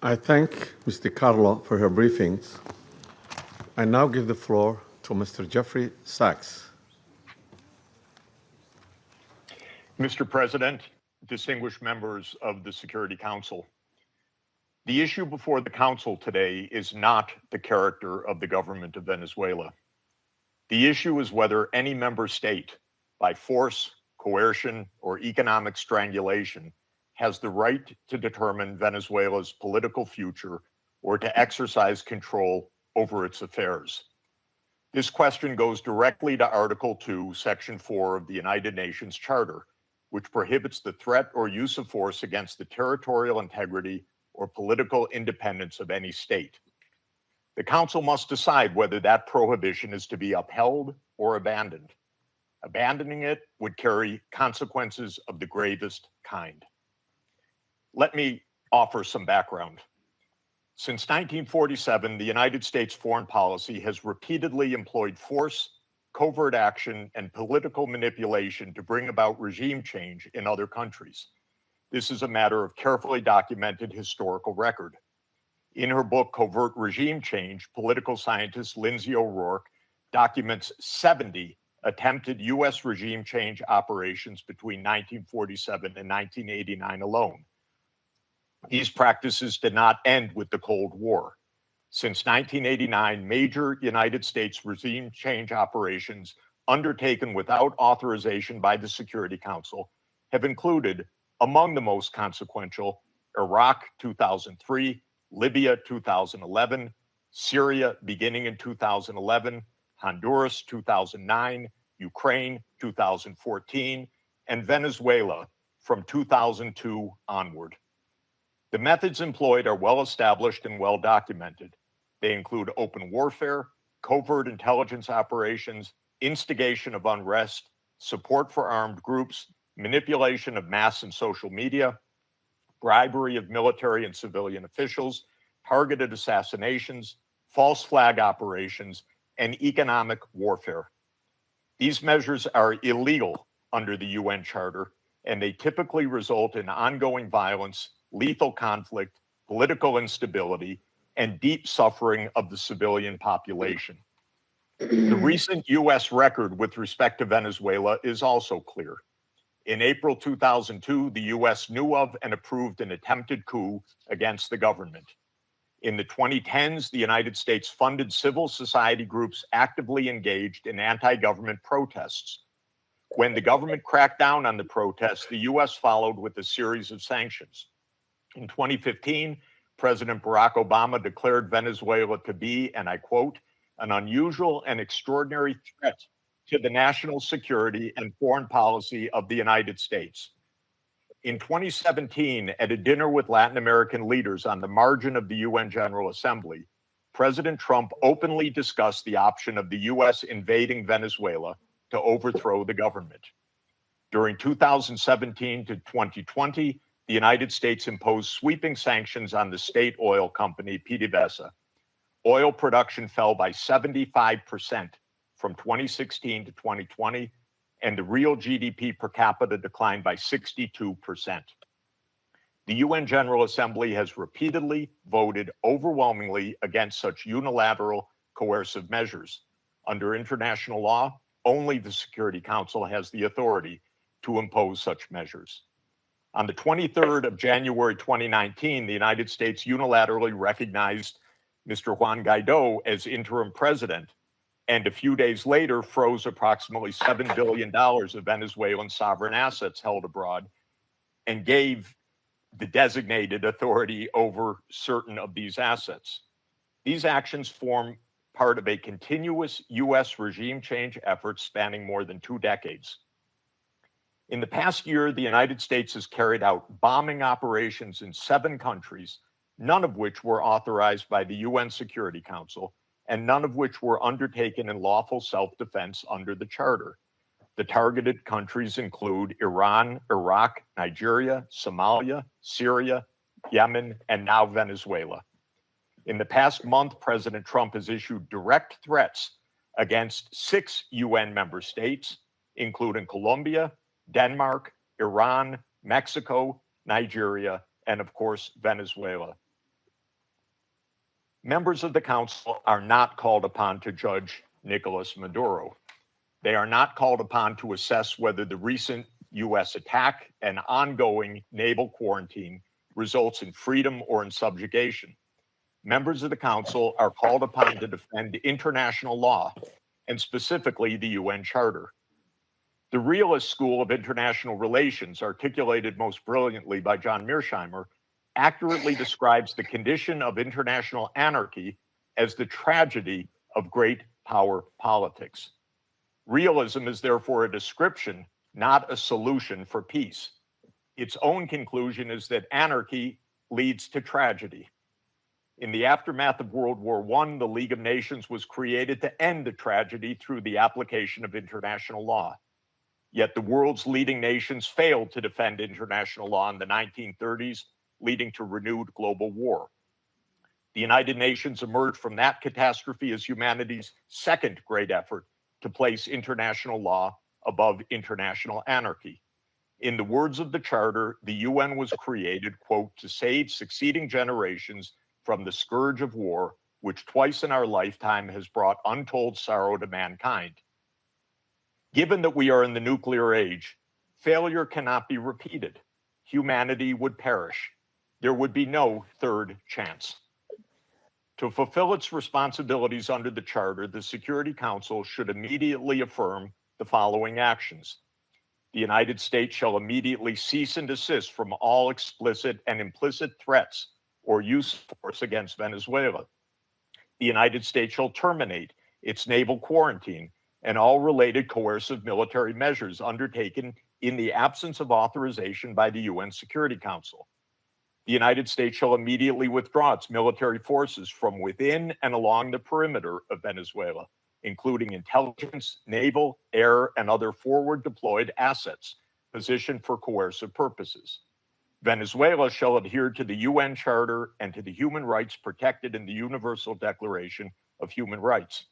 I thank Ms. DiCarlo for her briefings. I now give the floor to Mr. Jeffrey Sachs. Mr. President, distinguished members of the Security Council, the issue before the Council today is not the character of the government of Venezuela. The issue is whether any member state, by force, coercion, or economic strangulation, has the right to determine Venezuela's political future or to exercise control over its affairs. This question goes directly to Article 2, Section 4 of the United Nations Charter, which prohibits the threat or use of force against the territorial integrity or political independence of any state. The Council must decide whether that prohibition is to be upheld or abandoned. Abandoning it would carry consequences of the gravest kind. Let me offer some background. Since 1947, the United States foreign policy has repeatedly employed force, covert action, and political manipulation to bring about regime change in other countries. This is a matter of carefully documented historical record. In her book, Covert Regime Change, political scientist Lindsay O'Rourke documents 70 attempted U.S. regime change operations between 1947 and 1989 alone. These practices did not end with the Cold War. Since 1989, major United States regime change operations undertaken without authorization by the Security Council have included, among the most consequential, Iraq 2003, Libya 2011, Syria beginning in 2011, Honduras 2009, Ukraine 2014, and Venezuela from 2002 onward. The methods employed are well established and well documented. They include open warfare, covert intelligence operations, instigation of unrest, support for armed groups, manipulation of mass and social media, bribery of military and civilian officials, targeted assassinations, false flag operations, and economic warfare. These measures are illegal under the UN Charter, and they typically result in ongoing violence, lethal conflict, political instability, and deep suffering of the civilian population. The recent U.S. record with respect to Venezuela is also clear. In April 2002, the U.S. knew of and approved an attempted coup against the government. In the 2010s, the United States funded civil society groups actively engaged in anti-government protests. When the government cracked down on the protests, the U.S. followed with a series of sanctions. In 2015, President Barack Obama declared Venezuela to be, and I quote, an unusual and extraordinary threat to the national security and foreign policy of the United States. In 2017, at a dinner with Latin American leaders on the margin of the UN General Assembly, President Trump openly discussed the option of the U.S. invading Venezuela to overthrow the government. During 2017 to 2020, the United States imposed sweeping sanctions on the state oil company PDVSA. Oil production fell by 75% from 2016 to 2020, and the real GDP per capita declined by 62%. The UN General Assembly has repeatedly voted overwhelmingly against such unilateral coercive measures. Under international law, only the Security Council has the authority to impose such measures. On the 23rd of January 2019, the United States unilaterally recognized Mr. Juan Guaido as interim president, and a few days later froze approximately $7 billion of Venezuelan sovereign assets held abroad and gave the designated authority over certain of these assets. These actions form part of a continuous U.S. regime change effort spanning more than 2 decades. In the past year, the United States has carried out bombing operations in 7 countries, none of which were authorized by the UN Security Council, and none of which were undertaken in lawful self-defense under the Charter. The targeted countries include Iran, Iraq, Nigeria, Somalia, Syria, Yemen, and now Venezuela. In the past month, President Trump has issued direct threats against 6 UN member states, including Colombia, Denmark, Iran, Mexico, Nigeria, and of course, Venezuela. Members of the Council are not called upon to judge Nicolas Maduro. They are not called upon to assess whether the recent U.S. attack and ongoing naval quarantine results in freedom or in subjugation. Members of the Council are called upon to defend international law, and specifically the UN Charter. The realist school of international relations, articulated most brilliantly by John Mearsheimer, accurately describes the condition of international anarchy as the tragedy of great power politics. Realism is therefore a description, not a solution for peace. Its own conclusion is that anarchy leads to tragedy. In the aftermath of World War I, the League of Nations was created to end the tragedy through the application of international law. Yet the world's leading nations failed to defend international law in the 1930s, leading to renewed global war. The United Nations emerged from that catastrophe as humanity's second great effort to place international law above international anarchy. In the words of the Charter, the UN was created, quote, to save succeeding generations from the scourge of war, which twice in our lifetime has brought untold sorrow to mankind. Given that we are in the nuclear age, failure cannot be repeated. Humanity would perish. There would be no third chance. To fulfill its responsibilities under the Charter, the Security Council should immediately affirm the following actions. The United States shall immediately cease and desist from all explicit and implicit threats or use of force against Venezuela. The United States shall terminate its naval quarantine and all related coercive military measures undertaken in the absence of authorization by the UN Security Council. The United States shall immediately withdraw its military forces from within and along the perimeter of Venezuela, including intelligence, naval, air, and other forward deployed assets positioned for coercive purposes. Venezuela shall adhere to the UN Charter and to the human rights protected in the Universal Declaration of Human Rights.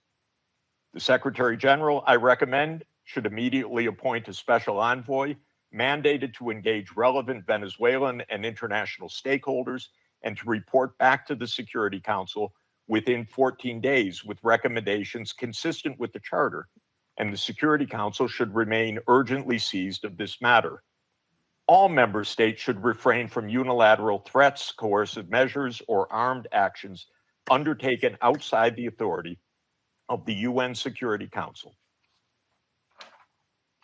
The Secretary General, I recommend, should immediately appoint a special envoy mandated to engage relevant Venezuelan and international stakeholders and to report back to the Security Council within 14 days with recommendations consistent with the Charter, and the Security Council should remain urgently seized of this matter. All member states should refrain from unilateral threats, coercive measures, or armed actions undertaken outside the authority of the UN Security Council.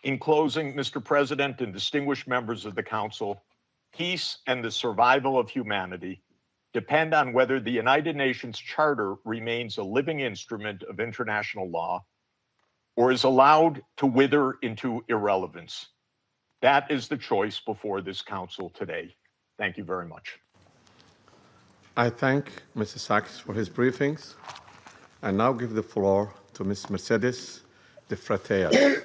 In closing, Mr. President and distinguished members of the Council, peace and the survival of humanity depend on whether the United Nations Charter remains a living instrument of international law or is allowed to wither into irrelevance. That is the choice before this Council today. Thank you very much. I thank Mr. Sachs for his briefings. I now give the floor to Ms. Mercedes de Fratea.